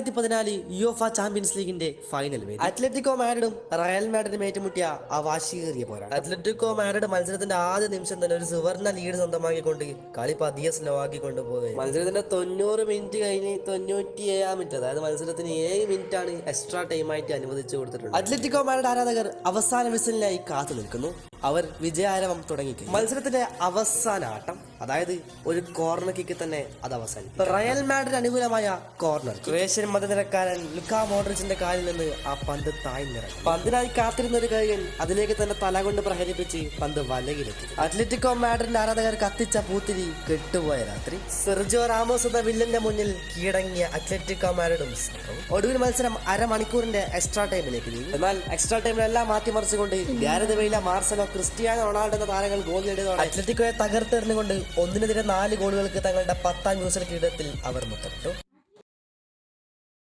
2014 UEFA champions ലീഗിന്റെ final വേദി Atletico മാഡ്രിഡും Real മാഡ്രിഡും ഏറ്റുമുട്ടിയ ആ വാശിയേറിയ പോരാട്ടം. അത്ലറ്റിക്കോ മാഡ്രിഡ് മത്സരത്തിന്റെ ആദ്യ നിമിഷം തന്നെ ഒരു സുവർണ ലീഡ് സ്വന്തമാക്കിക്കൊണ്ട് കളി പതിയെ സ്ലോ ആക്കിക്കൊണ്ട് പോയി. മത്സരത്തിന്റെ 90 മിനിറ്റ് കഴിഞ്ഞ് 97 മിനിറ്റ്, അതായത് മത്സരത്തിന് 7 മിനിറ്റ് ആണ് എക്സ്ട്രാ ടൈമായിട്ട് അനുവദിച്ചു കൊടുത്തിട്ടുണ്ട്. അത്ലറ്റിക്കോ മാഡ്രിഡ് ആരാധകർ അവസാന വിസിലിനായി കാത്തു നിൽക്കുന്നു. അവർ വിജയാരവം തുടങ്ങി. മത്സരത്തിന്റെ അവസാന ആട്ടം, അതായത് ഒരു കോർണർ കിക്ക് തന്നെ അത് അവസാനിക്കും. റയൽ മാഡ്രിഡ് അനുകൂലമായ കോർണർ, ക്രൊയേഷ്യൻ മധ്യനിരക്കാരൻ ലുക്കാ മോഡ്രിച്ചിന്റെ കാലിൽ നിന്ന് ആ പന്ത് താഴ്ന്നിറങ്ങി. പന്തിനായി കാത്തിരുന്ന ഒരു കൈകൻ അതിലേക്ക് തന്നെ തല കൊണ്ട് പ്രഹരിപ്പിച്ച് പന്ത് വലയിലെത്തി. അത്ലറ്റിക്കോ മാഡ്രിഡിന്റെ ആരാധകർ കത്തിച്ച പൂത്തിരി കെട്ടുപോയ രാത്രി. സെർജിയോ റാമോസ് എന്ന വില്ലന്റെ മുന്നിൽ കീഴടങ്ങിയ അത്ലറ്റിക്കോ മാഡ്രിഡും ഒടുവിൽ മത്സരം അരമണിക്കൂറിന്റെ എക്സ്ട്രാ ടൈമിലേക്ക് നീങ്ങി. എന്നാൽ എക്സ്ട്രാ ടൈമിലെല്ലാം മാറ്റിമറിച്ചുകൊണ്ട് Gareth Bale, Marcelo, Cristiano Ronaldo എന്ന താരങ്ങൾ ഗോൾ നേടിയതോടെ അത്ലറ്റിക്കോയെ തകർത്തെറിഞ്ഞുകൊണ്ട് 1-4 ഗോളുകൾക്ക് തങ്ങളുടെ 10ാം ന്യൂസൽ കിരീടത്തിൽ അവർ മുത്തമിട്ടു.